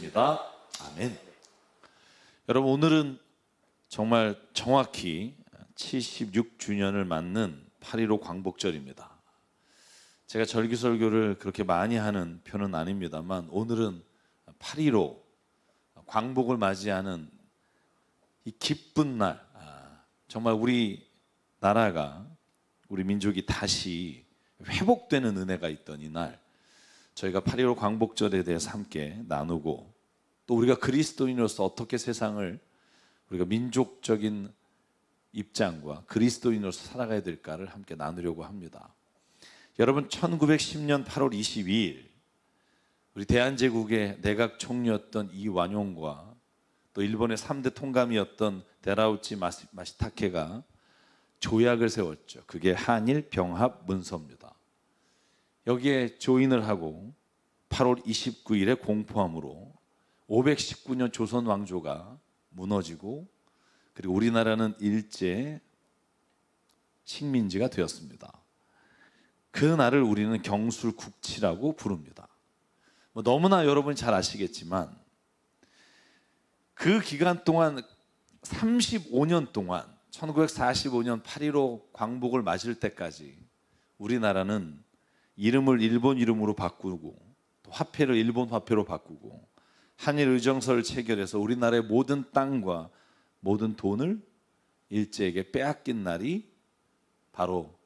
기도드렸습니다. 아멘. 여러분, 오늘은 정말 정확히 76주년을 맞는 8.15 광복절입니다. 제가 절기설교를 그렇게 많이 하는 편은 아닙니다만 오늘은 8.15 광복을 맞이하는 이 기쁜 날, 정말 우리 나라가, 우리 민족이 다시 회복되는 은혜가 있던 이날, 저희가 8.15 광복절에 대해서 함께 나누고, 또 우리가 그리스도인으로서 어떻게 세상을 우리가 민족적인 입장과 그리스도인으로서 살아가야 될까를 함께 나누려고 합니다. 여러분, 1910년 8월 22일 우리 대한제국의 내각 총리였던 이완용과 또 일본의 3대 통감이었던 데라우치 마시타케가 조약을 세웠죠. 그게 한일 병합 문서입니다. 여기에 조인을 하고 8월 29일에 공포함으로 519년 조선 왕조가 무너지고, 그리고 우리나라는 일제 식민지가 되었습니다. 그 날을 우리는 경술국치라고 부릅니다. 너무나 여러분이 잘 아시겠지만 그 기간 동안 35년 동안 1945년 8.15 광복을 맞을 때까지 우리나라는 이름을 일본 이름으로 바꾸고 또 화폐를 일본 화폐로 바꾸고 한일 의정서를 체결해서 우리나라의 모든 땅과 모든 돈을 일제에게 빼앗긴 날이 바로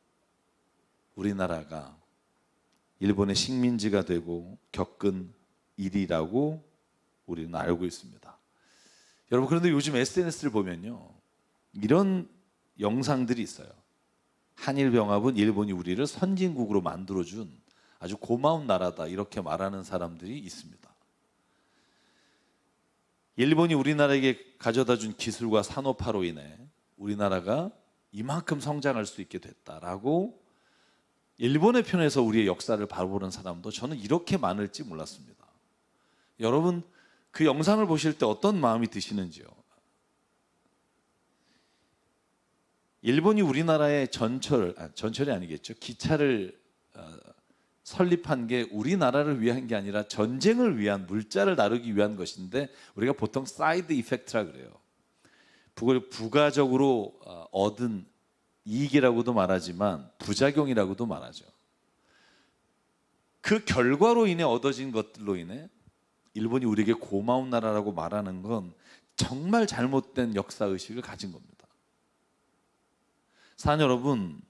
우리나라가 일본의 식민지가 되고 겪은 일이라고 우리는 알고 있습니다. 여러분, 그런데 요즘 SNS를 보면요, 이런 영상들이 있어요. 한일병합은 일본이 우리를 선진국으로 만들어준 아주 고마운 나라다, 이렇게 말하는 사람들이 있습니다. 일본이 우리나라에게 가져다준 기술과 산업화로 인해 우리나라가 이만큼 성장할 수 있게 됐다라고 일본의 편에서 우리의 역사를 바라보는 사람도 저는 이렇게 많을지 몰랐습니다. 여러분, 그 영상을 보실 때 어떤 마음이 드시는지요? 일본이 우리나라의 전철이 아니겠죠. 기차를 설립한 게 우리나라를 위한 게 아니라 전쟁을 위한, 물자를 다루기 위한 것인데 우리가 보통 사이드 이펙트라 그래요. 그걸 부가적으로 얻은 이익이라고도 말하지만 부작용이라고도 말하죠. 그 결과로 인해 얻어진 것들로 인해 일본이 우리에게 고마운 나라라고 말하는 건 정말 잘못된 역사의식을 가진 겁니다. 사랑 여러분,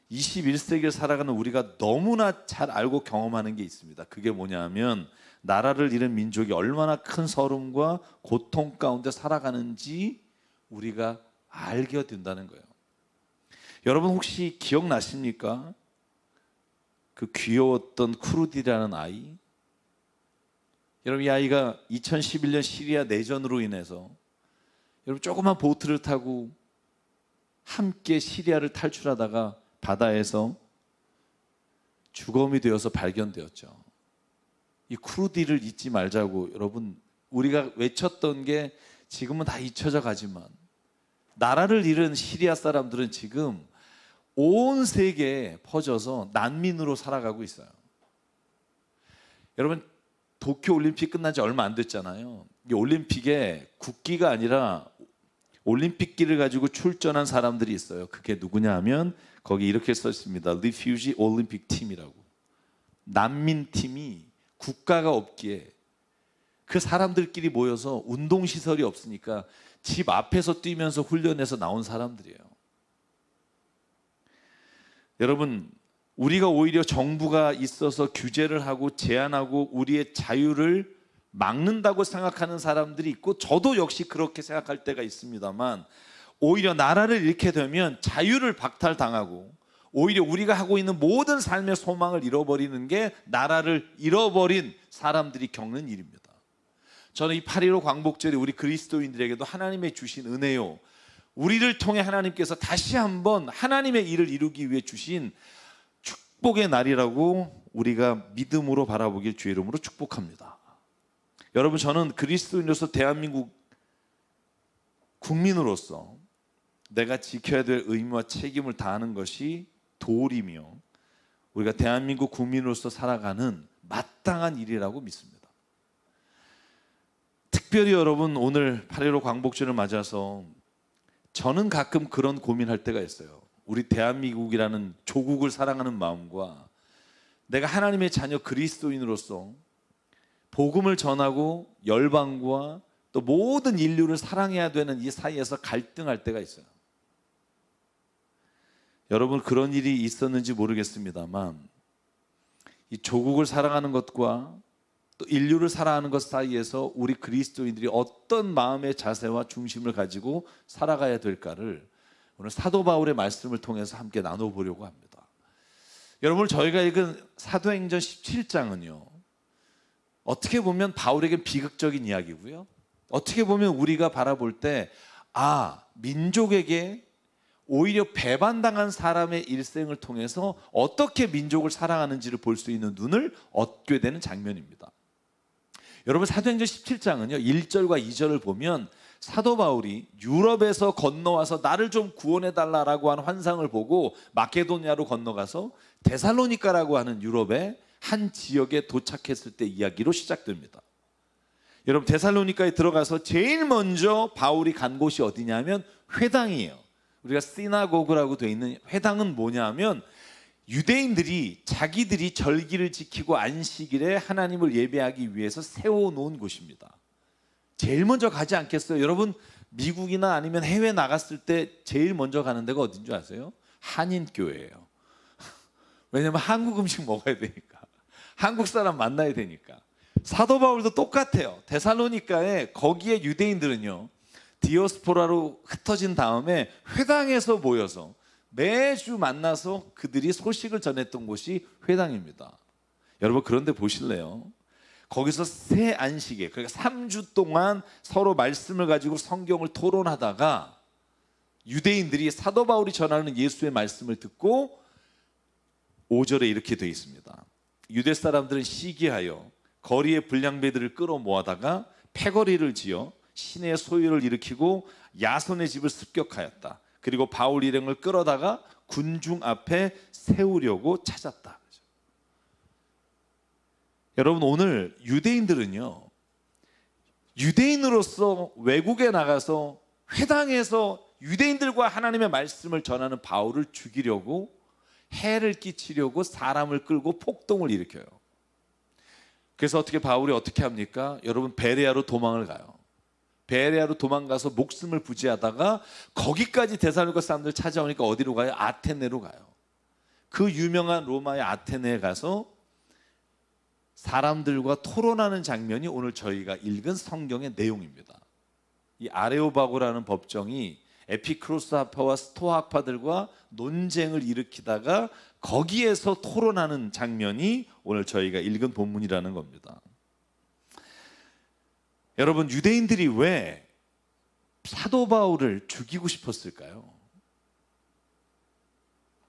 21세기를 살아가는 우리가 너무나 잘 알고 경험하는 게 있습니다. 그게 뭐냐면 나라를 잃은 민족이 얼마나 큰 서름과 고통 가운데 살아가는지 우리가 알게 된다는 거예요. 여러분, 혹시 기억나십니까? 그 귀여웠던 쿠르디라는 아이. 여러분, 이 아이가 2011년 시리아 내전으로 인해서 여러분 조그만 보트를 타고 함께 시리아를 탈출하다가 바다에서 주검이 되어서 발견되었죠. 이 쿠르디를 잊지 말자고 여러분, 우리가 외쳤던 게 지금은 다 잊혀져 가지만 나라를 잃은 시리아 사람들은 지금 온 세계에 퍼져서 난민으로 살아가고 있어요. 여러분, 도쿄올림픽 끝난 지 얼마 안 됐잖아요. 이 올림픽에 국기가 아니라 올림픽기를 가지고 출전한 사람들이 있어요. 그게 누구냐 하면 거기 이렇게 써 있습니다. Refugee Olympic Team이라고. 난민팀이 국가가 없기에 그 사람들끼리 모여서 운동시설이 없으니까 집 앞에서 뛰면서 훈련해서 나온 사람들이에요. 여러분, 우리가 오히려 정부가 있어서 규제를 하고 제한하고 우리의 자유를 막는다고 생각하는 사람들이 있고, 저도 역시 그렇게 생각할 때가 있습니다만, 오히려 나라를 잃게 되면 자유를 박탈당하고 오히려 우리가 하고 있는 모든 삶의 소망을 잃어버리는 게 나라를 잃어버린 사람들이 겪는 일입니다. 저는 이 8.15 광복절이 우리 그리스도인들에게도 하나님의 주신 은혜요, 우리를 통해 하나님께서 다시 한번 하나님의 일을 이루기 위해 주신 축복의 날이라고 우리가 믿음으로 바라보길 주의 이름으로 축복합니다. 여러분, 저는 그리스도인으로서 대한민국 국민으로서 내가 지켜야 될 의무와 책임을 다하는 것이 도리며 우리가 대한민국 국민으로서 살아가는 마땅한 일이라고 믿습니다. 특별히 여러분 오늘 8.15 광복절을 맞아서 저는 가끔 그런 고민할 때가 있어요. 우리 대한민국이라는 조국을 사랑하는 마음과 내가 하나님의 자녀 그리스도인으로서 복음을 전하고 열방과 또 모든 인류를 사랑해야 되는 이 사이에서 갈등할 때가 있어요. 여러분 그런 일이 있었는지 모르겠습니다만 이 조국을 사랑하는 것과 또 인류를 사랑하는 것 사이에서 우리 그리스도인들이 어떤 마음의 자세와 중심을 가지고 살아가야 될까를 오늘 사도 바울의 말씀을 통해서 함께 나눠보려고 합니다. 여러분 저희가 읽은 사도행전 17장은요 어떻게 보면 바울에겐 비극적인 이야기고요, 어떻게 보면 우리가 바라볼 때 민족에게 오히려 배반당한 사람의 일생을 통해서 어떻게 민족을 사랑하는지를 볼 수 있는 눈을 얻게 되는 장면입니다. 여러분 사도행전 17장은요 1절과 2절을 보면 사도 바울이 유럽에서 건너와서 나를 좀 구원해달라고 하는 환상을 보고 마케도니아로 건너가서 데살로니가라고 하는 유럽의 한 지역에 도착했을 때 이야기로 시작됩니다. 여러분 데살로니가에 들어가서 제일 먼저 바울이 간 곳이 어디냐면 회당이에요. 우리가 시나고그라고 되어 있는 회당은 뭐냐면 유대인들이 자기들이 절기를 지키고 안식일에 하나님을 예배하기 위해서 세워놓은 곳입니다. 제일 먼저 가지 않겠어요? 여러분 미국이나 아니면 해외 나갔을 때 제일 먼저 가는 데가 어딘 줄 아세요? 한인교회예요. 왜냐면 한국 음식 먹어야 되니까, 한국 사람 만나야 되니까. 사도 바울도 똑같아요. 데살로니가에 거기에 유대인들은요 디오스포라로 흩어진 다음에 회당에서 모여서 매주 만나서 그들이 소식을 전했던 곳이 회당입니다. 여러분 그런데 보실래요? 거기서 새 안식에, 그러니까 3주 동안 서로 말씀을 가지고 성경을 토론하다가 유대인들이 사도 바울이 전하는 예수의 말씀을 듣고 5절에 이렇게 되어 있습니다. 유대 사람들은 시기하여 거리에 불량배들을 끌어모아다가 패거리를 지어 신의 소유를 일으키고 야손의 집을 습격하였다. 그리고 바울 일행을 끌어다가 군중 앞에 세우려고 찾았다. 여러분 오늘 유대인들은요 유대인으로서 외국에 나가서 회당에서 유대인들과 하나님의 말씀을 전하는 바울을 죽이려고 해를 끼치려고 사람을 끌고 폭동을 일으켜요. 그래서 바울이 어떻게 합니까? 여러분 베레아로 도망을 가요. 베레아로 도망가서 목숨을 부지하다가 거기까지 데살로니가 사람들 찾아오니까 어디로 가요? 아테네로 가요. 그 유명한 로마의 아테네에 가서 사람들과 토론하는 장면이 오늘 저희가 읽은 성경의 내용입니다. 이 아레오바고라는 법정이 에피크로스 학파와 스토아 학파들과 논쟁을 일으키다가 거기에서 토론하는 장면이 오늘 저희가 읽은 본문이라는 겁니다. 여러분 유대인들이 왜 사도 바울을 죽이고 싶었을까요?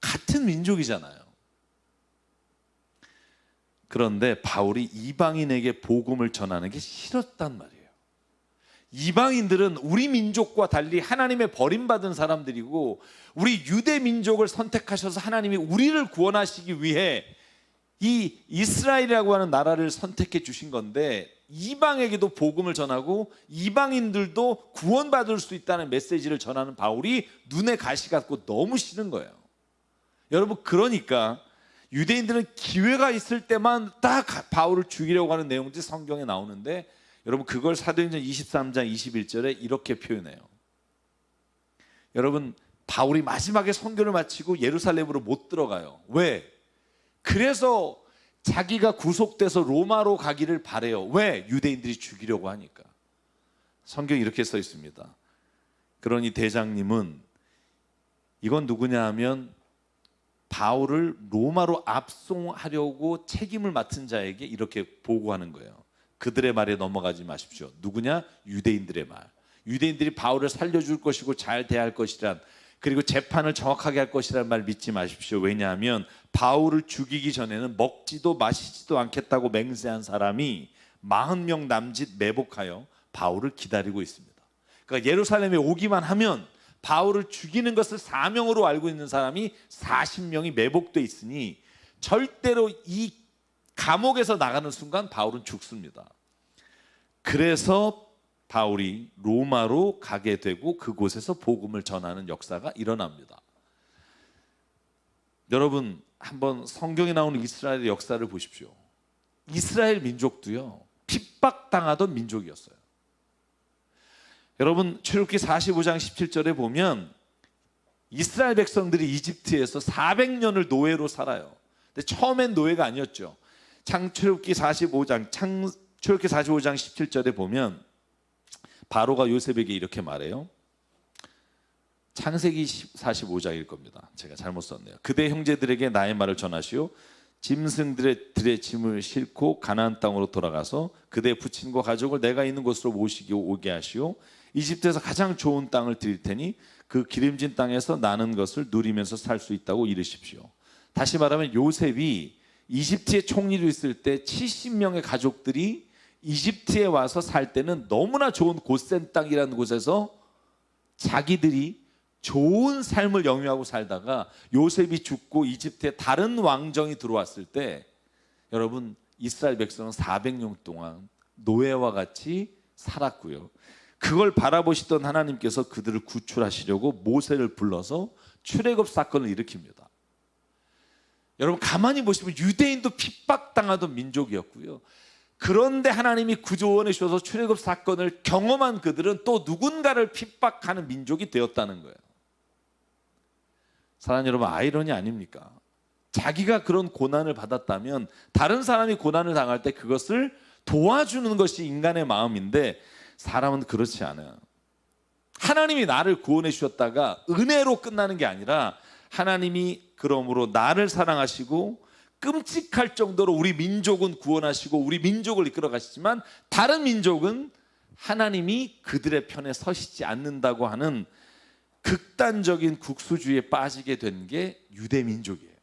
같은 민족이잖아요. 그런데 바울이 이방인에게 복음을 전하는 게 싫었단 말이에요. 이방인들은 우리 민족과 달리 하나님의 버림받은 사람들이고 우리 유대 민족을 선택하셔서 하나님이 우리를 구원하시기 위해 이 이스라엘이라고 하는 나라를 선택해 주신 건데 이방에게도 복음을 전하고 이방인들도 구원받을 수 있다는 메시지를 전하는 바울이 눈에 가시 같고 너무 싫은 거예요. 여러분 그러니까 유대인들은 기회가 있을 때만 딱 바울을 죽이려고 하는 내용들이 성경에 나오는데 여러분 그걸 사도행전 23장 21절에 이렇게 표현해요. 여러분 바울이 마지막에 선교를 마치고 예루살렘으로 못 들어가요. 왜? 그래서 자기가 구속돼서 로마로 가기를 바래요. 왜? 유대인들이 죽이려고 하니까. 성경에 이렇게 써 있습니다. 그러니 대장님은 이건 누구냐 하면 바울을 로마로 압송하려고 책임을 맡은 자에게 이렇게 보고하는 거예요. 그들의 말에 넘어가지 마십시오. 누구냐? 유대인들의 말. 유대인들이 바울을 살려줄 것이고 잘 대할 것이란, 그리고 재판을 정확하게 할 것이라는 말 믿지 마십시오. 왜냐하면 바울을 죽이기 전에는 먹지도 마시지도 않겠다고 맹세한 사람이 40명 남짓 매복하여 바울을 기다리고 있습니다. 그러니까 예루살렘에 오기만 하면 바울을 죽이는 것을 사명으로 알고 있는 사람이 40명이 매복돼 있으니 절대로 이 감옥에서 나가는 순간 바울은 죽습니다. 그래서 바울이 로마로 가게 되고 그곳에서 복음을 전하는 역사가 일어납니다. 여러분, 한번 성경에 나오는 이스라엘의 역사를 보십시오. 이스라엘 민족도요, 핍박당하던 민족이었어요. 여러분, 출애굽기 45장 17절에 보면 이스라엘 백성들이 이집트에서 400년을 노예로 살아요. 근데 처음엔 노예가 아니었죠. 출애굽기 45장 17절에 보면 바로가 요셉에게 이렇게 말해요. 창세기 45장일 겁니다. 제가 잘못 썼네요. 그대 형제들에게 나의 말을 전하시오. 짐승들의 짐을 싣고 가나안 땅으로 돌아가서 그대의 부친과 가족을 내가 있는 곳으로 오게 하시오. 이집트에서 가장 좋은 땅을 드릴 테니 그 기름진 땅에서 나는 것을 누리면서 살 수 있다고 이르십시오. 다시 말하면 요셉이 이집트의 총리로 있을 때 70명의 가족들이 이집트에 와서 살 때는 너무나 좋은 고센 땅이라는 곳에서 자기들이 좋은 삶을 영위하고 살다가 요셉이 죽고 이집트에 다른 왕정이 들어왔을 때 여러분, 이스라엘 백성은 400년 동안 노예와 같이 살았고요. 그걸 바라보시던 하나님께서 그들을 구출하시려고 모세를 불러서 출애굽 사건을 일으킵니다. 여러분, 가만히 보시면 유대인도 핍박당하던 민족이었고요. 그런데 하나님이 구조원해 주셔서 출애굽 사건을 경험한 그들은 또 누군가를 핍박하는 민족이 되었다는 거예요. 사랑하는 여러분, 아이러니 아닙니까? 자기가 그런 고난을 받았다면 다른 사람이 고난을 당할 때 그것을 도와주는 것이 인간의 마음인데 사람은 그렇지 않아요. 하나님이 나를 구원해 주셨다가 은혜로 끝나는 게 아니라 하나님이 그러므로 나를 사랑하시고 끔찍할 정도로 우리 민족은 구원하시고 우리 민족을 이끌어 가시지만 다른 민족은 하나님이 그들의 편에 서시지 않는다고 하는 극단적인 국수주의에 빠지게 된 게 유대 민족이에요.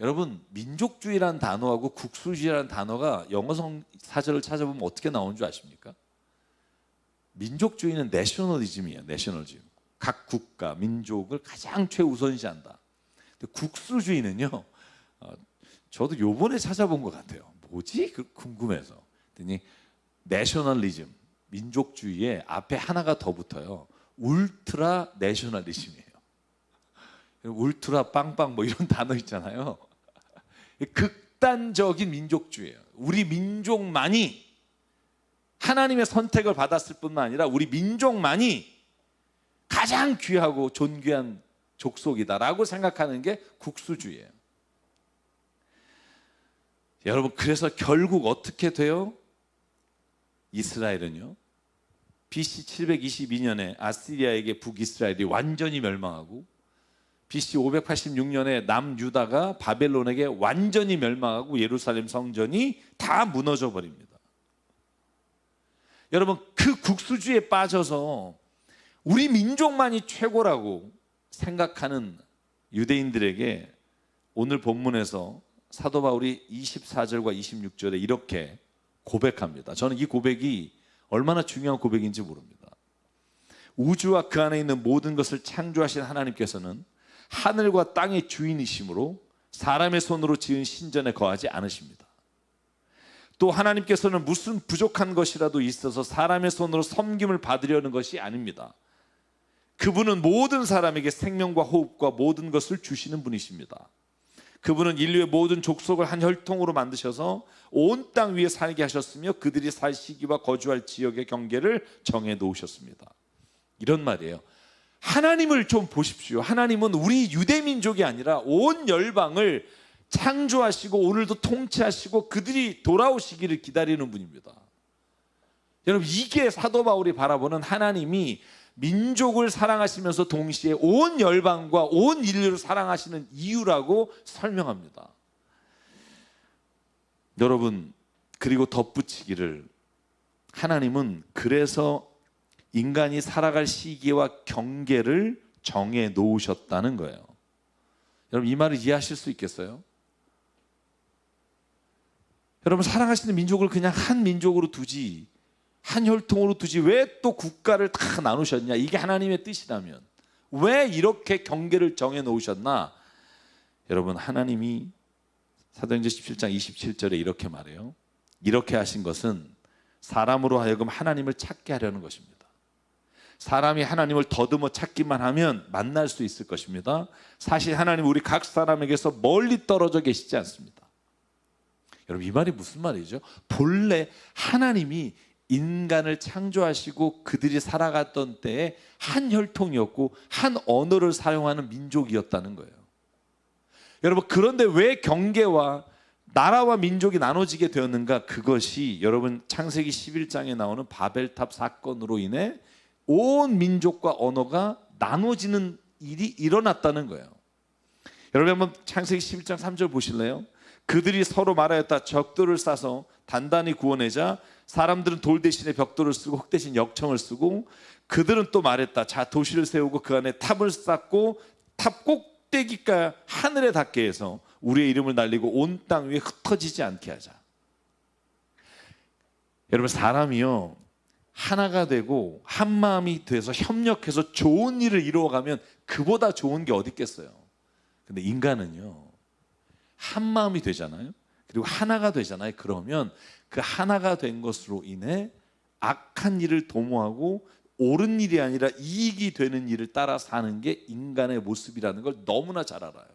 여러분, 민족주의라는 단어하고 국수주의라는 단어가 영어 사전을 찾아보면 어떻게 나오는 줄 아십니까? 민족주의는 내셔널리즘이에요. 내셔널리즘. 각 국가, 민족을 가장 최우선시한다. 근데 국수주의는요, 저도 요번에 찾아본 것 같아요. 뭐지? 궁금해서. 그랬더니 내셔널리즘, 민족주의에 앞에 하나가 더 붙어요. 울트라 내셔널리즘이에요. 울트라 빵빵 뭐 이런 단어 있잖아요. 극단적인 민족주의예요. 우리 민족만이 하나님의 선택을 받았을 뿐만 아니라 우리 민족만이 가장 귀하고 존귀한 족속이다라고 생각하는 게 국수주의예요. 여러분, 그래서 결국 어떻게 돼요? 이스라엘은요, BC 722년에 아시리아에게 북이스라엘이 완전히 멸망하고 BC 586년에 남유다가 바벨론에게 완전히 멸망하고 예루살렘 성전이 다 무너져 버립니다. 여러분, 그 국수주의에 빠져서 우리 민족만이 최고라고 생각하는 유대인들에게 오늘 본문에서 사도 바울이 24절과 26절에 이렇게 고백합니다. 저는 이 고백이 얼마나 중요한 고백인지 모릅니다. 우주와 그 안에 있는 모든 것을 창조하신 하나님께서는 하늘과 땅의 주인이시므로 사람의 손으로 지은 신전에 거하지 않으십니다. 또 하나님께서는 무슨 부족한 것이라도 있어서 사람의 손으로 섬김을 받으려는 것이 아닙니다. 그분은 모든 사람에게 생명과 호흡과 모든 것을 주시는 분이십니다. 그분은 인류의 모든 족속을 한 혈통으로 만드셔서 온 땅 위에 살게 하셨으며 그들이 살 시기와 거주할 지역의 경계를 정해 놓으셨습니다. 이런 말이에요. 하나님을 좀 보십시오. 하나님은 우리 유대 민족이 아니라 온 열방을 창조하시고 오늘도 통치하시고 그들이 돌아오시기를 기다리는 분입니다. 여러분, 이게 사도 바울이 바라보는 하나님이 민족을 사랑하시면서 동시에 온 열방과 온 인류를 사랑하시는 이유라고 설명합니다. 여러분, 그리고 덧붙이기를, 하나님은 그래서 인간이 살아갈 시기와 경계를 정해 놓으셨다는 거예요. 여러분, 이 말을 이해하실 수 있겠어요? 여러분, 사랑하시는 민족을 그냥 한 민족으로 두지, 한 혈통으로 두지 왜 또 국가를 다 나누셨냐? 이게 하나님의 뜻이라면 왜 이렇게 경계를 정해 놓으셨나? 여러분, 하나님이 사도행전 17장 27절에 이렇게 말해요. 이렇게 하신 것은 사람으로 하여금 하나님을 찾게 하려는 것입니다. 사람이 하나님을 더듬어 찾기만 하면 만날 수 있을 것입니다. 사실 하나님은 우리 각 사람에게서 멀리 떨어져 계시지 않습니다. 여러분, 이 말이 무슨 말이죠? 본래 하나님이 인간을 창조하시고 그들이 살아갔던 때에 한 혈통이었고 한 언어를 사용하는 민족이었다는 거예요. 여러분, 그런데 왜 경계와 나라와 민족이 나눠지게 되었는가? 그것이 여러분 창세기 11장에 나오는 바벨탑 사건으로 인해 온 민족과 언어가 나눠지는 일이 일어났다는 거예요. 여러분, 한번 창세기 11장 3절 보실래요? 그들이 서로 말하였다. 적돌을 싸서 단단히 구워내자. 사람들은 돌 대신에 벽돌을 쓰고 흙 대신 역청을 쓰고, 그들은 또 말했다. 자, 도시를 세우고 그 안에 탑을 쌓고 탑 꼭대기가 하늘에 닿게 해서 우리의 이름을 날리고 온 땅 위에 흩어지지 않게 하자. 여러분, 사람이요 하나가 되고 한 마음이 돼서 협력해서 좋은 일을 이루어가면 그보다 좋은 게 어디 있겠어요. 근데 인간은요 한 마음이 되잖아요. 그리고 하나가 되잖아요. 그러면 그 하나가 된 것으로 인해 악한 일을 도모하고 옳은 일이 아니라 이익이 되는 일을 따라 사는 게 인간의 모습이라는 걸 너무나 잘 알아요.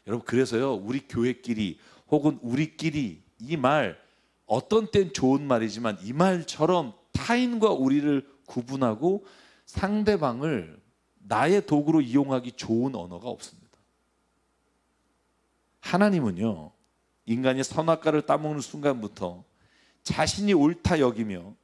여러분, 그래서요 우리 교회끼리 혹은 우리끼리 이 말 어떤 땐 좋은 말이지만 이 말처럼 타인과 우리를 구분하고 상대방을 나의 도구로 이용하기 좋은 언어가 없습니다. 하나님은요 인간이 선악과를 따먹는 순간부터 자신이 옳다 여기며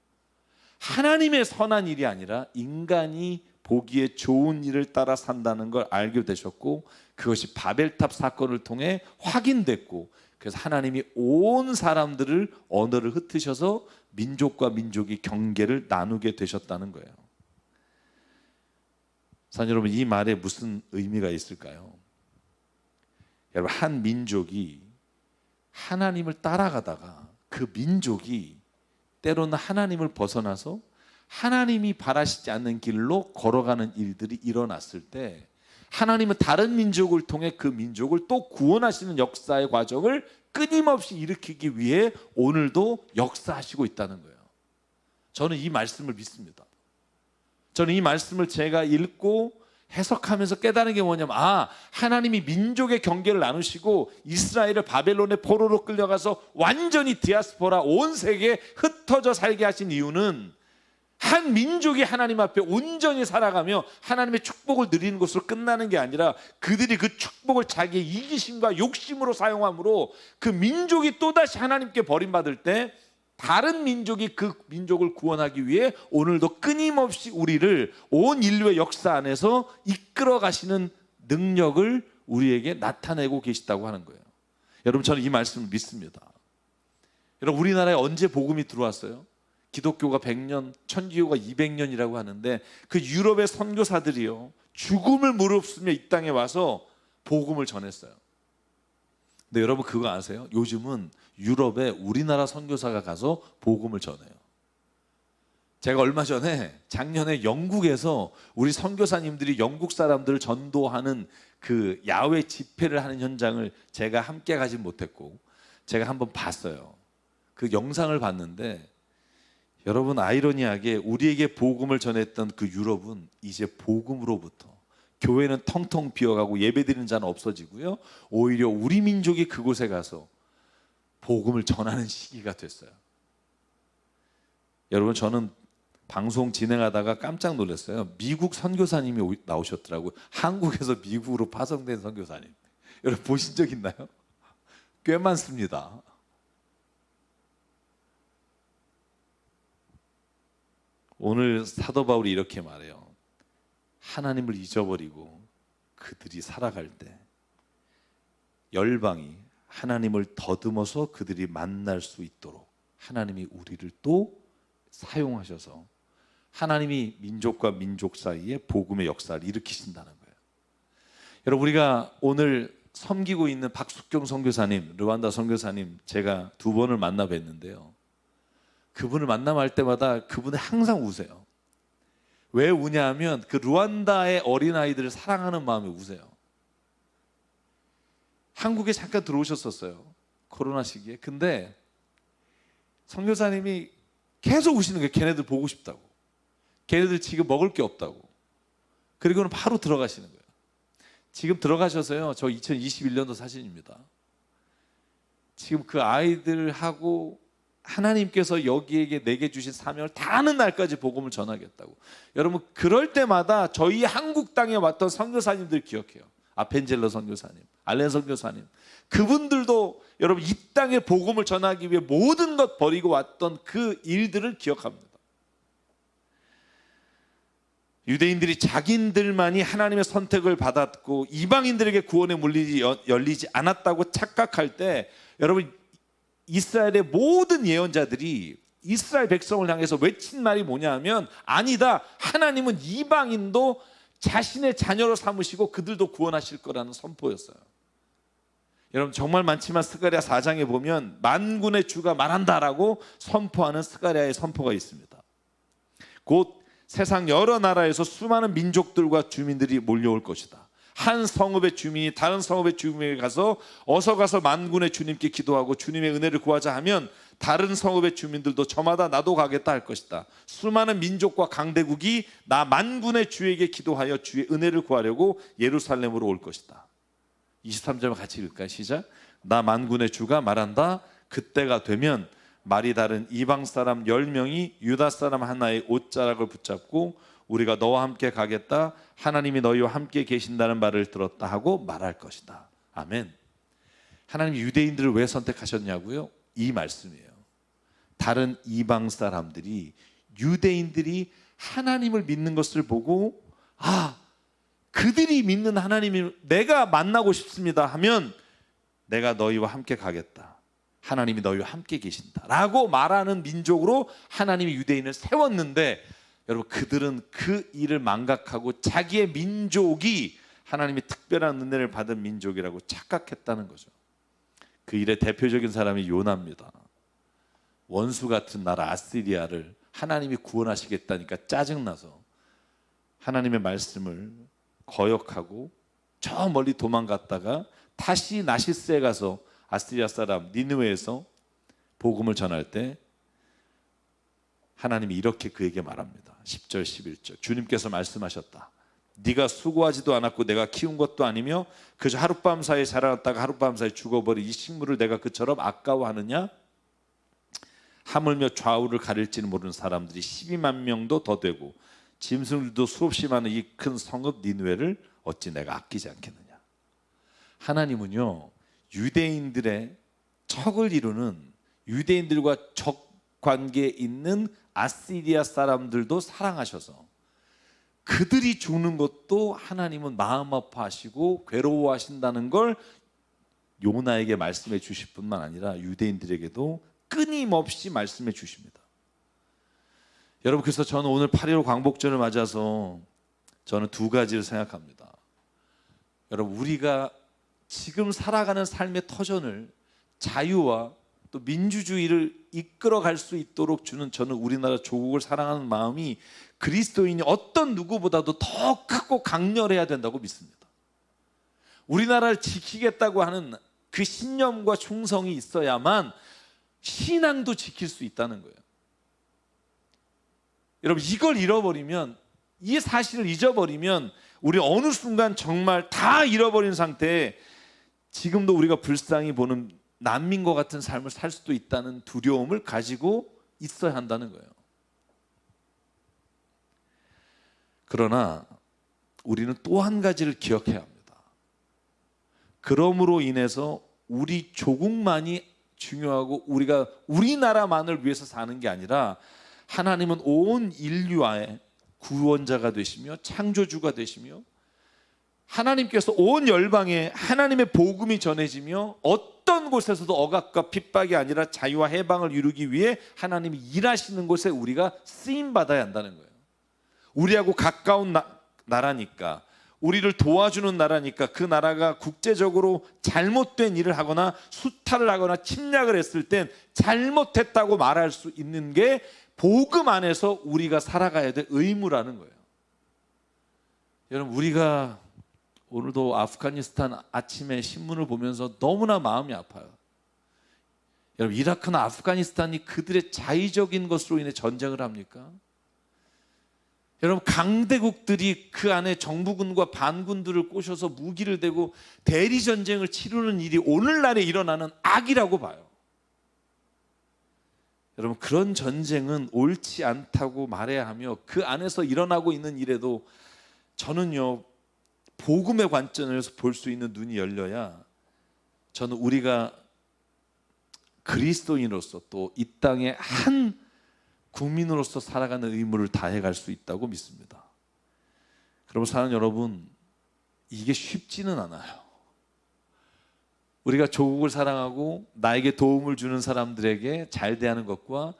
하나님의 선한 일이 아니라 인간이 보기에 좋은 일을 따라 산다는 걸 알게 되셨고, 그것이 바벨탑 사건을 통해 확인됐고, 그래서 하나님이 온 사람들을 언어를 흩으셔서 민족과 민족이 경계를 나누게 되셨다는 거예요. 사랑하는 여러분, 이 말에 무슨 의미가 있을까요? 여러분, 한 민족이 하나님을 따라가다가 그 민족이 때로는 하나님을 벗어나서 하나님이 바라시지 않는 길로 걸어가는 일들이 일어났을 때 하나님은 다른 민족을 통해 그 민족을 또 구원하시는 역사의 과정을 끊임없이 일으키기 위해 오늘도 역사하시고 있다는 거예요. 저는 이 말씀을 믿습니다. 저는 이 말씀을 제가 읽고 해석하면서 깨달은 게 뭐냐면, 하나님이 민족의 경계를 나누시고 이스라엘을 바벨론의 포로로 끌려가서 완전히 디아스포라 온 세계에 흩어져 살게 하신 이유는 한 민족이 하나님 앞에 온전히 살아가며 하나님의 축복을 누리는 것으로 끝나는 게 아니라 그들이 그 축복을 자기의 이기심과 욕심으로 사용함으로 그 민족이 또다시 하나님께 버림받을 때 다른 민족이 그 민족을 구원하기 위해 오늘도 끊임없이 우리를 온 인류의 역사 안에서 이끌어 가시는 능력을 우리에게 나타내고 계시다고 하는 거예요. 여러분, 저는 이 말씀을 믿습니다. 여러분, 우리나라에 언제 복음이 들어왔어요? 기독교가 100년, 천주교가 200년이라고 하는데 그 유럽의 선교사들이요 죽음을 무릅쓰며 이 땅에 와서 복음을 전했어요. 근데 여러분, 그거 아세요? 요즘은 유럽에 우리나라 선교사가 가서 복음을 전해요. 제가 얼마 전에 작년에 영국에서 우리 선교사님들이 영국 사람들을 전도하는 그 야외 집회를 하는 현장을 제가 함께 가진 못했고 제가 한번 봤어요. 그 영상을 봤는데 여러분, 아이러니하게 우리에게 복음을 전했던 그 유럽은 이제 복음으로부터 교회는 텅텅 비어가고 예배드리는 자는 없어지고요, 오히려 우리 민족이 그곳에 가서 복음을 전하는 시기가 됐어요. 여러분, 저는 방송 진행하다가 깜짝 놀랐어요. 미국 선교사님이 나오셨더라고요. 한국에서 미국으로 파송된 선교사님. 여러분, 보신 적 있나요? 꽤 많습니다. 오늘 사도 바울이 이렇게 말해요. 하나님을 잊어버리고 그들이 살아갈 때 열방이 하나님을 더듬어서 그들이 만날 수 있도록 하나님이 우리를 또 사용하셔서 하나님이 민족과 민족 사이에 복음의 역사를 일으키신다는 거예요. 여러분, 우리가 오늘 섬기고 있는 박숙경 선교사님, 르완다 선교사님, 제가 2번을 만나 뵀는데요, 그분을 만나할 때마다 그분은 항상 우세요. 왜 우냐 하면 그 르완다의 어린아이들을 사랑하는 마음에 우세요. 한국에 잠깐 들어오셨었어요, 코로나 시기에. 근데 선교사님이 계속 우시는 거예요. 걔네들 보고 싶다고. 걔네들 지금 먹을 게 없다고. 그리고는 바로 들어가시는 거예요. 지금 들어가셔서요. 저 2021년도 사진입니다. 지금 그 아이들하고 하나님께서 여기에게 내게 주신 사명을 다 하는 날까지 복음을 전하겠다고. 여러분 그럴 때마다 저희 한국 땅에 왔던 선교사님들 기억해요. 아펜젤러 선교사님, 알렌 선교사님, 그분들도 여러분 이 땅에 복음을 전하기 위해 모든 것 버리고 왔던 그 일들을 기억합니다. 유대인들이 자기들만이 하나님의 선택을 받았고 이방인들에게 구원의 문이 열리지 않았다고 착각할 때, 여러분 이스라엘의 모든 예언자들이 이스라엘 백성을 향해서 외친 말이 뭐냐 하면, 아니다, 하나님은 이방인도 자신의 자녀로 삼으시고 그들도 구원하실 거라는 선포였어요. 여러분 정말 많지만 스가랴 4장에 보면 만군의 주가 말한다라고 선포하는 스가랴의 선포가 있습니다. 곧 세상 여러 나라에서 수많은 민족들과 주민들이 몰려올 것이다. 한 성읍의 주민이 다른 성읍의 주민에게 가서 어서 가서 만군의 주님께 기도하고 주님의 은혜를 구하자 하면 다른 성읍의 주민들도 저마다 나도 가겠다 할 것이다. 수많은 민족과 강대국이 나 만군의 주에게 기도하여 주의 은혜를 구하려고 예루살렘으로 올 것이다. 23절 같이 읽을까요? 시작. 나 만군의 주가 말한다. 그때가 되면 말이 다른 이방 사람 10명이 유다 사람 하나의 옷자락을 붙잡고 우리가 너와 함께 가겠다, 하나님이 너희와 함께 계신다는 말을 들었다 하고 말할 것이다. 아멘. 하나님이 유대인들을 왜 선택하셨냐고요? 이 말씀이에요. 다른 이방 사람들이 유대인들이 하나님을 믿는 것을 보고, 그들이 믿는 하나님을 내가 만나고 싶습니다 하면 내가 너희와 함께 가겠다, 하나님이 너희와 함께 계신다 라고 말하는 민족으로 하나님이 유대인을 세웠는데, 여러분 그들은 그 일을 망각하고 자기의 민족이 하나님의 특별한 은혜를 받은 민족이라고 착각했다는 거죠. 그 일의 대표적인 사람이 요나입니다. 원수 같은 나라 아시리아를 하나님이 구원하시겠다니까 짜증나서 하나님의 말씀을 거역하고 저 멀리 도망갔다가 다시 나시스에 가서 아시리아 사람 니느웨에서 복음을 전할 때 하나님이 이렇게 그에게 말합니다. 10절 11절 주님께서 말씀하셨다. 네가 수고하지도 않았고 내가 키운 것도 아니며 그저 하룻밤 사이에 자라났다가 하룻밤 사이에 죽어버린 이 식물을 내가 그처럼 아까워하느냐? 하물며 좌우를 가릴지는 모르는 사람들이 12만 명도 더 되고 짐승들도 수없이 많은 이 큰 성읍 니느웨를 어찌 내가 아끼지 않겠느냐? 하나님은요, 유대인들의 척을 이루는, 유대인들과 적 관계에 있는 아시리아 사람들도 사랑하셔서 그들이 죽는 것도 하나님은 마음 아파하시고 괴로워하신다는 걸 요나에게 말씀해 주실 뿐만 아니라 유대인들에게도 끊임없이 말씀해 주십니다. 여러분, 그래서 저는 오늘 8.15 광복절을 맞아서 저는 두 가지를 생각합니다. 여러분, 우리가 지금 살아가는 삶의 터전을 자유와 또 민주주의를 이끌어갈 수 있도록 주는, 저는 우리나라 조국을 사랑하는 마음이 그리스도인이 어떤 누구보다도 더 크고 강렬해야 된다고 믿습니다. 우리나라를 지키겠다고 하는 그 신념과 충성이 있어야만 신앙도 지킬 수 있다는 거예요. 여러분, 이걸 잃어버리면, 이 사실을 잊어버리면 우리 어느 순간 정말 다 잃어버린 상태에 지금도 우리가 불쌍히 보는 난민과 같은 삶을 살 수도 있다는 두려움을 가지고 있어야 한다는 거예요. 그러나 우리는 또 한 가지를 기억해야 합니다. 그러므로 인해서 우리 조국만이 중요하고 우리가 우리나라만을 위해서 사는 게 아니라 하나님은 온 인류의 구원자가 되시며 창조주가 되시며 하나님께서 온 열방에 하나님의 복음이 전해지며 어떤 곳에서도 억압과 핍박이 아니라 자유와 해방을 이루기 위해 하나님이 일하시는 곳에 우리가 쓰임받아야 한다는 거예요. 우리하고 가까운 나라니까, 우리를 도와주는 나라니까, 그 나라가 국제적으로 잘못된 일을 하거나 수탈을 하거나 침략을 했을 땐 잘못했다고 말할 수 있는 게 복음 안에서 우리가 살아가야 될 의무라는 거예요. 여러분, 우리가 오늘도 아프가니스탄 아침에 신문을 보면서 너무나 마음이 아파요. 여러분, 이라크나 아프가니스탄이 그들의 자의적인 것으로 인해 전쟁을 합니까? 여러분, 강대국들이 그 안에 정부군과 반군들을 꼬셔서 무기를 대고 대리전쟁을 치르는 일이 오늘날에 일어나는 악이라고 봐요. 여러분, 그런 전쟁은 옳지 않다고 말해야 하며, 그 안에서 일어나고 있는 일에도 저는요, 복음의 관점에서 볼 수 있는 눈이 열려야 저는 우리가 그리스도인으로서 또 이 땅의 한 국민으로서 살아가는 의무를 다해갈 수 있다고 믿습니다. 그러면 사는 여러분, 이게 쉽지는 않아요. 우리가 조국을 사랑하고 나에게 도움을 주는 사람들에게 잘 대하는 것과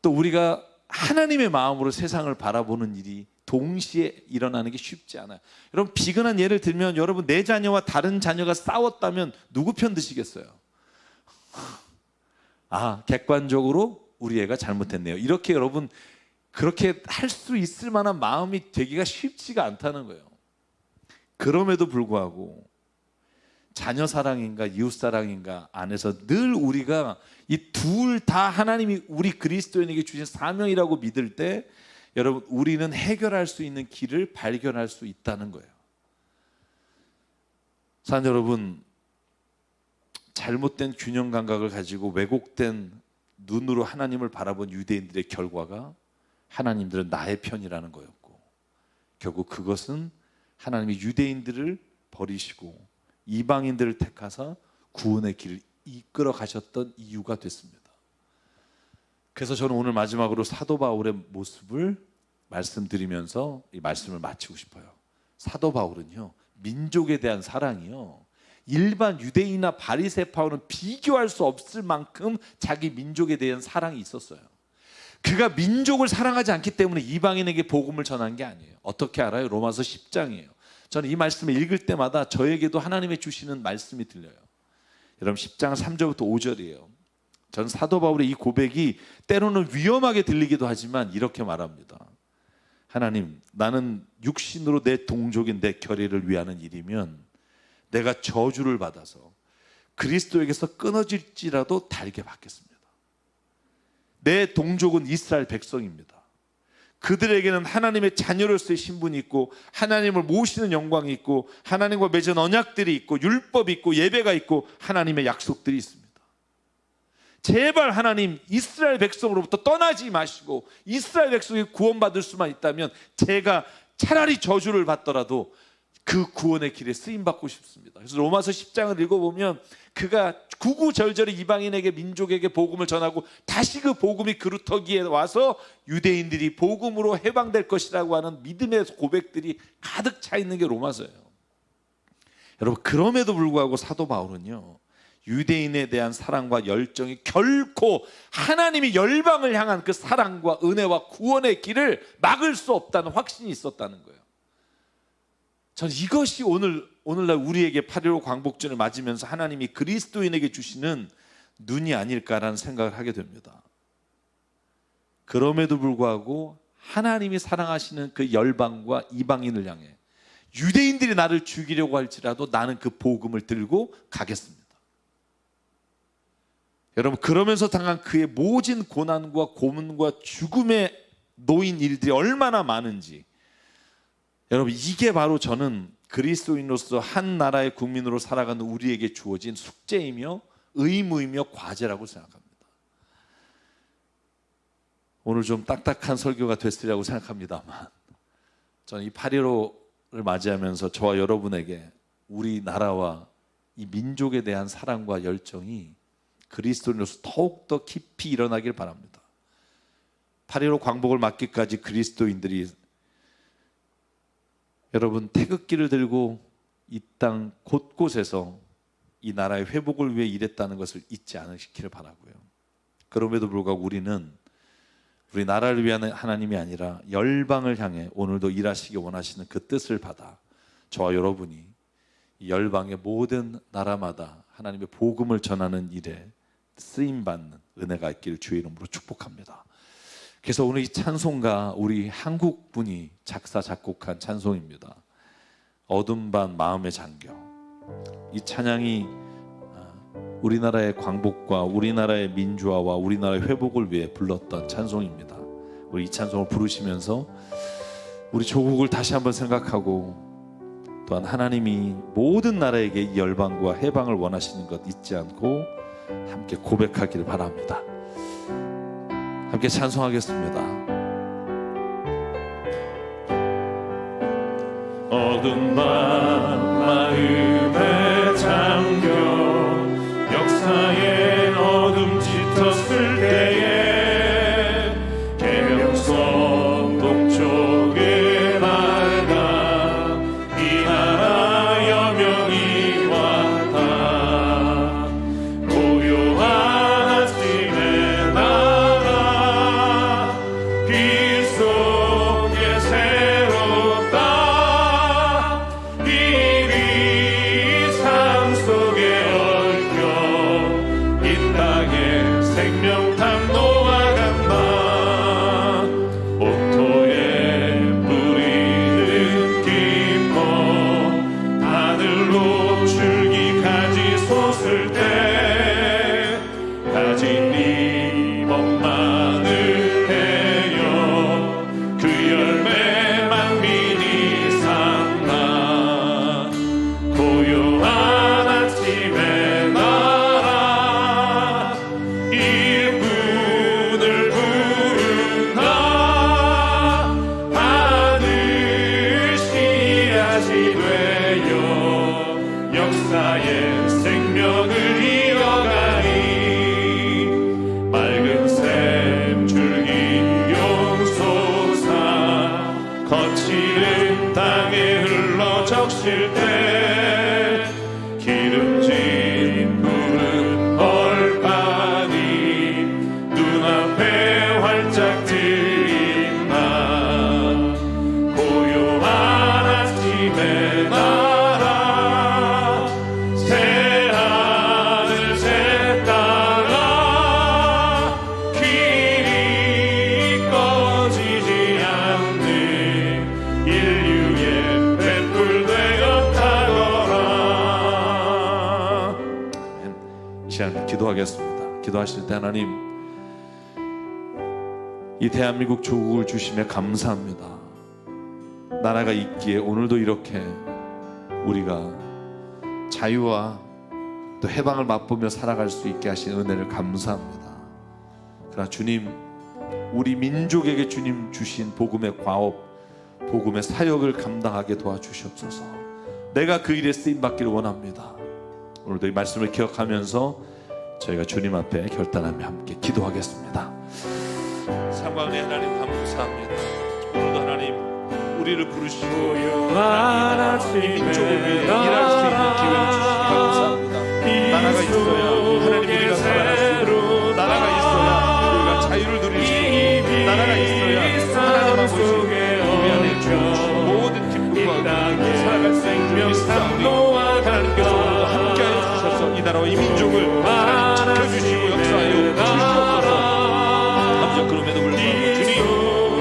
또 우리가 하나님의 마음으로 세상을 바라보는 일이 동시에 일어나는 게 쉽지 않아요. 여러분, 비근한 예를 들면, 여러분 내 자녀와 다른 자녀가 싸웠다면 누구 편 드시겠어요? 아, 객관적으로 우리 애가 잘못했네요. 이렇게 여러분, 그렇게 할 수 있을 만한 마음이 되기가 쉽지가 않다는 거예요. 그럼에도 불구하고 자녀 사랑인가 이웃 사랑인가 안에서 늘 우리가 이 둘 다 하나님이 우리 그리스도인에게 주신 사명이라고 믿을 때, 여러분, 우리는 해결할 수 있는 길을 발견할 수 있다는 거예요. 사는 여러분, 잘못된 균형 감각을 가지고 왜곡된 눈으로 하나님을 바라본 유대인들의 결과가 하나님들은 나의 편이라는 거였고, 결국 그것은 하나님이 유대인들을 버리시고 이방인들을 택하사 구원의 길을 이끌어 가셨던 이유가 됐습니다. 그래서 저는 오늘 마지막으로 사도 바울의 모습을 말씀드리면서 이 말씀을 마치고 싶어요. 사도 바울은요, 민족에 대한 사랑이요, 일반 유대인이나 바리새파와는 비교할 수 없을 만큼 자기 민족에 대한 사랑이 있었어요. 그가 민족을 사랑하지 않기 때문에 이방인에게 복음을 전한 게 아니에요. 어떻게 알아요? 로마서 10장이에요. 저는 이 말씀을 읽을 때마다 저에게도 하나님의 주시는 말씀이 들려요. 여러분, 10장 3절부터 5절이에요. 저는 사도 바울의 이 고백이 때로는 위험하게 들리기도 하지만 이렇게 말합니다. 하나님, 나는 육신으로 내 동족인 내 결의를 위하는 일이면 내가 저주를 받아서 그리스도에게서 끊어질지라도 달게 받겠습니다. 내 동족은 이스라엘 백성입니다. 그들에게는 하나님의 자녀로서의 신분이 있고 하나님을 모시는 영광이 있고 하나님과 맺은 언약들이 있고 율법이 있고 예배가 있고 하나님의 약속들이 있습니다. 제발 하나님, 이스라엘 백성으로부터 떠나지 마시고 이스라엘 백성이 구원받을 수만 있다면 제가 차라리 저주를 받더라도 그 구원의 길에 쓰임받고 싶습니다. 그래서 로마서 10장을 읽어보면 그가 구구절절히 이방인에게, 민족에게 복음을 전하고 다시 그 복음이 그루터기에 와서 유대인들이 복음으로 해방될 것이라고 하는 믿음의 고백들이 가득 차 있는 게 로마서예요. 여러분, 그럼에도 불구하고 사도 바울은요, 유대인에 대한 사랑과 열정이 결코 하나님이 열방을 향한 그 사랑과 은혜와 구원의 길을 막을 수 없다는 확신이 있었다는 거예요. 저는 이것이 오늘날 우리에게 8.15 광복절을 맞으면서 하나님이 그리스도인에게 주시는 눈이 아닐까라는 생각을 하게 됩니다. 그럼에도 불구하고 하나님이 사랑하시는 그 열방과 이방인을 향해 유대인들이 나를 죽이려고 할지라도 나는 그 복음을 들고 가겠습니다. 여러분, 그러면서 당한 그의 모진 고난과 고문과 죽음에 놓인 일들이 얼마나 많은지, 여러분, 이게 바로 저는 그리스도인으로서 한 나라의 국민으로 살아가는 우리에게 주어진 숙제이며 의무이며 과제라고 생각합니다. 오늘 좀 딱딱한 설교가 됐으리라고 생각합니다만, 저는 이 8.15를 맞이하면서 저와 여러분에게 우리나라와 이 민족에 대한 사랑과 열정이 그리스도인으로서 더욱더 깊이 일어나길 바랍니다. 8.15 광복을 맞기까지 그리스도인들이 여러분 태극기를 들고 이 땅 곳곳에서 이 나라의 회복을 위해 일했다는 것을 잊지 않으시기를 바라고요. 그럼에도 불구하고 우리는 우리 나라를 위한 하나님이 아니라 열방을 향해 오늘도 일하시기 원하시는 그 뜻을 받아 저와 여러분이 이 열방의 모든 나라마다 하나님의 복음을 전하는 일에 쓰임받는 은혜가 있기를 주의 이름으로 축복합니다. 그래서 오늘 이 찬송가 우리 한국 분이 작사 작곡한 찬송입니다. 어둠 반 마음에 잠겨. 이 찬양이 우리나라의 광복과 우리나라의 민주화와 우리나라의 회복을 위해 불렀던 찬송입니다. 우리 이 찬송을 부르시면서 우리 조국을 다시 한번 생각하고 또한 하나님이 모든 나라에게 이 열방과 해방을 원하시는 것 잊지 않고 함께 고백하기를 바랍니다. 함께 찬송하겠습니다. 어두운 밤 마음에 잠겨 역사의 어둠 짙었을 때에 계명성 동쪽에 밝아 이 나라 여명이 왔다. 고요한 아침의 나라 빛 속에 새롭다. 이리 삶 속에 얽혀 이 땅에 생명탄 녹아간다. 옥토에 뿌리는 기뻐 하늘로 줄기까지 솟을 때 가진 이 멍만을 베어 그 열매 만민이 산다. 고요한 아침의 나라 일꾼을 부른다. 하늘 씨앗이 되어 역사의 생명을 이어가리. 맑은 샘 줄기 용솟아 거칠은 땅에 흘러 적실 때 기름진 푸른 벌판이 눈앞에 활짝 트인다. 고요한 아침의 나라 새하늘 새 따라 길이 꺼지지 않는 인류의 횃불 되었다더라. 이 시간 기도하겠습니다. 기도하실 때 하나님, 이 대한민국 조국을 주심에 감사합니다. 나라가 있기에 오늘도 이렇게 우리가 자유와 또 해방을 맛보며 살아갈 수 있게 하신 은혜를 감사합니다. 그러나 주님, 우리 민족에게 주님 주신 복음의 과업, 복음의 사역을 감당하게 도와주시옵소서. 내가 그 일에 쓰임받기를 원합니다. 오늘도 이 말씀을 기억하면서 저희가 주님 앞에 결단하며 함께 기도하겠습니다. 삼광의 하나님 감사합니다. 오늘도 하나님 우리를 부르시고 하나님 민족을 위해 일할 수 있는 기회를 주시니 감사합니다. 나라가 있어야 하나님 우리가 살아갈 수 있고, 나라가 있어야 우리가 자유를 누릴 수 있고, 나라가 있어야 하나님하고 우리 안에 주어주신 모든 기쁨과 살아갈 수 있는 믿사오니 하나님께서 오늘도 함께하여 주셔서 이 나라와 이 민족을 하나님 지켜주시고 역사하여 주시옵소서. 감사. 그럼에도 불구하고 주님,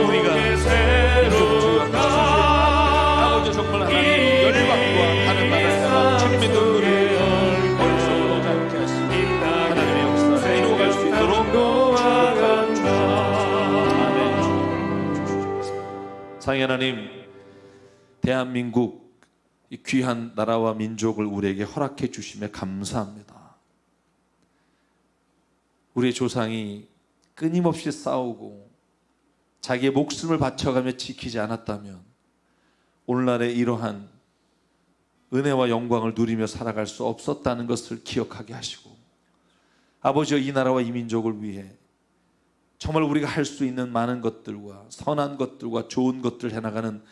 우리가 민족주의와 아버지 정말 하나님 열방과 다른 나라를 향한 주님의 눈물을 어리석어 짧게 하시니 하나님의 역사를 이루어갈 수 있도록 축복하여 주시옵소서. 아멘. 사랑의 하나님, 대한민국 이 귀한 나라와 민족을 우리에게 허락해 주심에 감사합니다. 우리의 조상이 끊임없이 싸우고 자기의 목숨을 바쳐가며 지키지 않았다면 오늘날의 이러한 은혜와 영광을 누리며 살아갈 수 없었다는 것을 기억하게 하시고, 아버지여, 이 나라와 이 민족을 위해 정말 우리가 할 수 있는 많은 것들과 선한 것들과 좋은 것들을 해나가는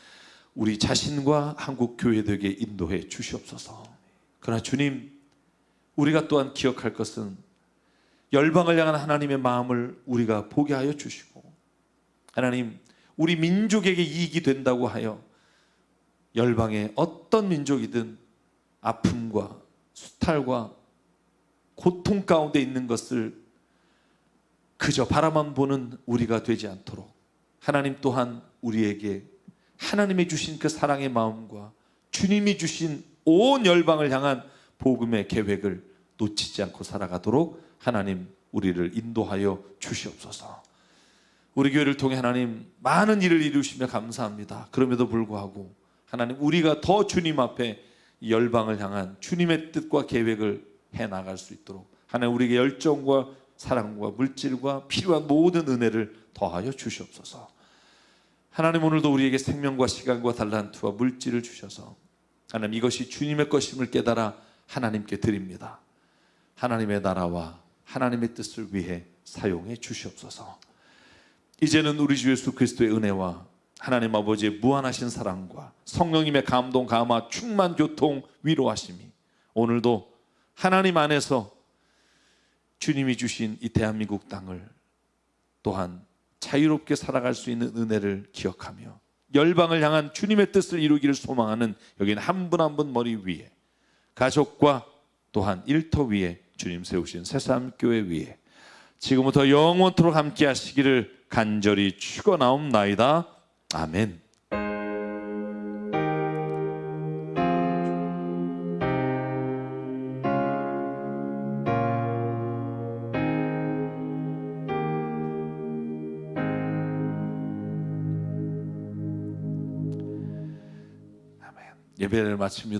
우리 자신과 한국 교회들에게 인도해 주시옵소서. 그러나 주님, 우리가 또한 기억할 것은 열방을 향한 하나님의 마음을 우리가 보게 하여 주시고, 하나님, 우리 민족에게 이익이 된다고 하여 열방의 어떤 민족이든 아픔과 수탈과 고통 가운데 있는 것을 그저 바라만 보는 우리가 되지 않도록 하나님 또한 우리에게 하나님이 주신 그 사랑의 마음과 주님이 주신 온 열방을 향한 복음의 계획을 놓치지 않고 살아가도록 하나님 우리를 인도하여 주시옵소서. 우리 교회를 통해 하나님 많은 일을 이루시며 감사합니다. 그럼에도 불구하고 하나님 우리가 더 주님 앞에 열방을 향한 주님의 뜻과 계획을 해나갈 수 있도록 하나님 우리에게 열정과 사랑과 물질과 필요한 모든 은혜를 더하여 주시옵소서. 하나님 오늘도 우리에게 생명과 시간과 달란트와 물질을 주셔서 하나님 이것이 주님의 것임을 깨달아 하나님께 드립니다. 하나님의 나라와 하나님의 뜻을 위해 사용해 주시옵소서. 이제는 우리 주 예수 그리스도의 은혜와 하나님 아버지의 무한하신 사랑과 성령님의 감동, 감화, 충만, 교통, 위로하심이 오늘도 하나님 안에서 주님이 주신 이 대한민국 땅을 또한 자유롭게 살아갈 수 있는 은혜를 기억하며 열방을 향한 주님의 뜻을 이루기를 소망하는 여기는 한 분 한 분 머리 위에 가족과 또한 일터 위에 주님 세우신 새삼교회 위에 지금부터 영원토록 함께 하시기를 간절히 축원하옵나이다. 아멘. 예배를 마칩니다.